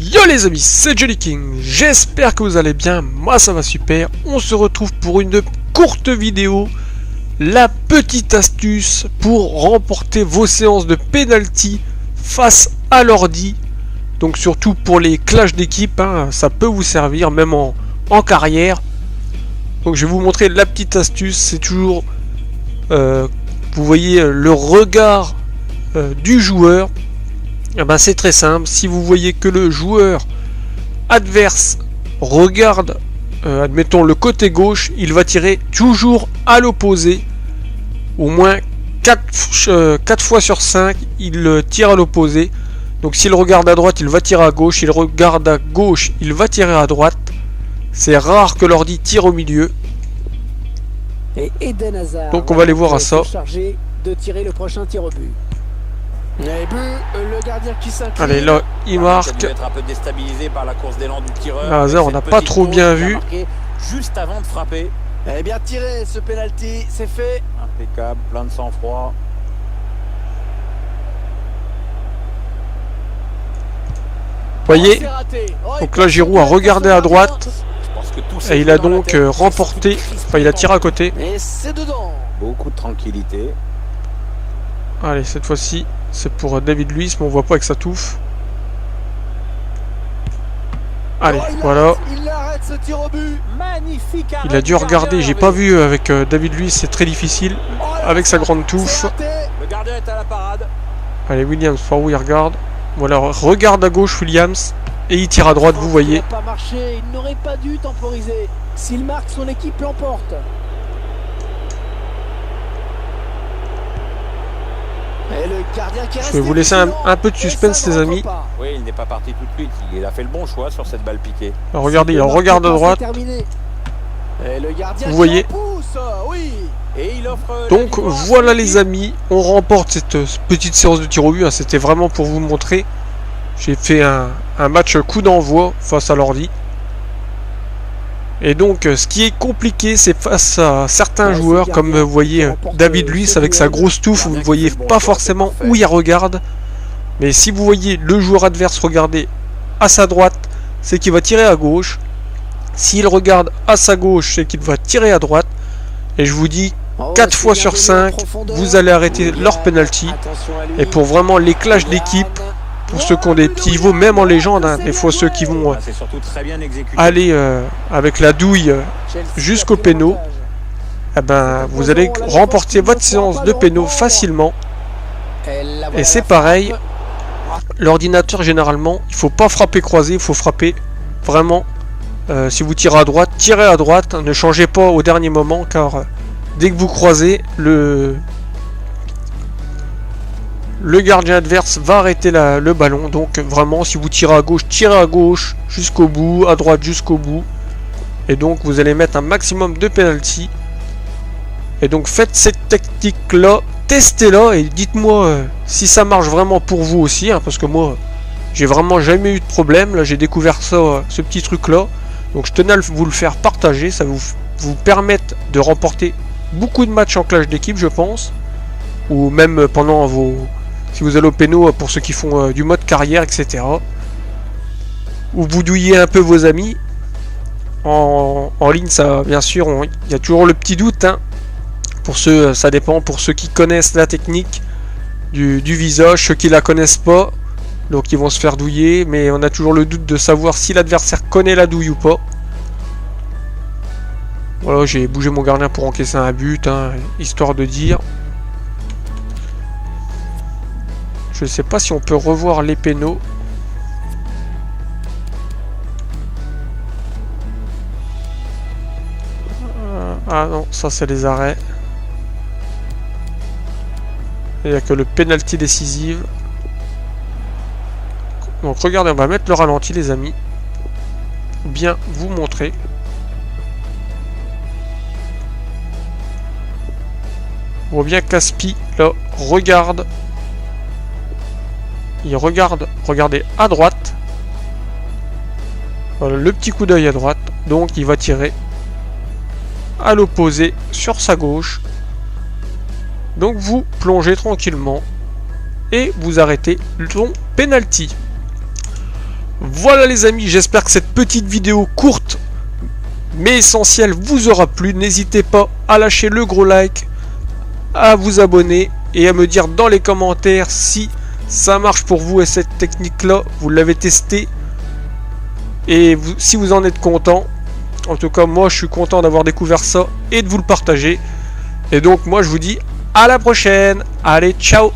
Yo les amis, c'est Jolly King, j'espère que vous allez bien, moi ça va super. On se retrouve pour une courte vidéo, la petite astuce pour remporter vos séances de penalty face à l'ordi. Donc surtout pour les clashs d'équipe, hein, ça peut vous servir même en carrière. Donc je vais vous montrer la petite astuce, c'est toujours, vous voyez le regard du joueur. Eh ben, c'est très simple, si vous voyez que le joueur adverse regarde, admettons le côté gauche, il va tirer toujours à l'opposé. Au moins 4 fois sur 5, il tire à l'opposé. Donc s'il regarde à droite, il va tirer à gauche, s'il regarde à gauche, il va tirer à droite. C'est rare que l'ordi tire au milieu. Et Eden Hazard, donc on va aller voir à ça. Chargé de tirer le prochain tir au but. Et but, le gardien qui s'incline. Allez, là, il marque. Être un peu déstabilisé par la course d'élan du tireur. Hazard, on n'a pas trop bien vu. Juste avant de frapper. Eh bien tiré, ce penalty, c'est fait. Impeccable, plein de sang-froid. Voyez, donc là Giroud a regardé à droite et il a donc remporté, enfin il a tiré à côté. Et c'est dedans. Beaucoup de tranquillité. Allez, cette fois-ci c'est pour David Luiz, mais on voit pas avec sa touffe. Allez, voilà. Il arrête ce tir au but. Magnifique. Il a dû regarder, j'ai pas vu avec David Luiz, c'est très difficile avec sa grande touffe. Le gardien est à la parade. Allez, Williams, par où il regarde. Voilà, regarde à gauche Williams et il tire à droite, vous voyez. Il n'a pas marché, il n'aurait pas dû temporiser. S'il marque, son équipe l'emporte. Et le gardien qui Je vais vous laisser un peu de suspense, les amis. Oui, il n'est pas parti tout de suite. Il a fait le bon choix sur cette balle piquée. Alors, regardez, il regarde à droite. Et le gardien vous voyez. Pousse, oui. Et il offre. Donc voilà les amis, on remporte cette petite séance de tir au but. Hein, c'était vraiment pour vous montrer. J'ai fait un match coup d'envoi face à l'ordi. Et donc ce qui est compliqué, c'est face à certains joueurs, comme vous voyez David Luiz avec sa grosse touffe, vous ne voyez pas forcément où il regarde. Mais si vous voyez le joueur adverse regarder à sa droite, c'est qu'il va tirer à gauche. S'il regarde à sa gauche, c'est qu'il va tirer à droite. Et je vous dis, 4 fois sur 5, vous allez arrêter leur penalty. Et pour vraiment les clashs d'équipe, pour ceux qui ont des petits niveaux, même en légende, hein, des fois ceux qui vont aller avec la douille jusqu'au péno, eh ben, vous allez remporter votre séance de péno facilement. Et c'est pareil, l'ordinateur généralement, il ne faut pas frapper croisé, il faut frapper vraiment. Si vous tirez à droite, ne changez pas au dernier moment, car dès que vous croisez, le gardien adverse va arrêter le ballon. Donc vraiment, si vous tirez à gauche jusqu'au bout, à droite jusqu'au bout. Et donc vous allez mettre un maximum de penalty. Et donc faites cette technique là, testez-la et dites-moi si ça marche vraiment pour vous aussi, hein, parce que moi j'ai vraiment jamais eu de problème. Là j'ai découvert ça, ce petit truc là. Donc je tenais à vous le faire partager, ça vous permettre de remporter beaucoup de matchs en clash d'équipe, je pense. Ou même pendant si vous allez au péno, pour ceux qui font du mode carrière, etc. Ou vous douillez un peu vos amis. En ligne, ça, bien sûr, il y a toujours le petit doute. Hein. Pour ceux, ça dépend, pour ceux qui connaissent la technique du visage, ceux qui la connaissent pas. Donc ils vont se faire douiller, mais on a toujours le doute de savoir si l'adversaire connaît la douille ou pas. Voilà, j'ai bougé mon gardien pour encaisser un but, hein, histoire de dire. Je ne sais pas si on peut revoir les pénaux. Ah non, ça c'est les arrêts. Il n'y a que le penalty décisif. Donc regardez, on va mettre le ralenti les amis. Bien vous montrer. On voit bien Caspi là regarde. Il regarde, regardez à droite. Voilà le petit coup d'œil à droite. Donc il va tirer à l'opposé sur sa gauche. Donc vous plongez tranquillement et vous arrêtez ton penalty. Voilà les amis, j'espère que cette petite vidéo courte mais essentielle vous aura plu. N'hésitez pas à lâcher le gros like, à vous abonner et à me dire dans les commentaires si ça marche pour vous et cette technique là, vous l'avez testé et si vous en êtes content. En tout cas moi je suis content d'avoir découvert ça et de vous le partager. Et donc moi je vous dis à la prochaine. Allez, ciao.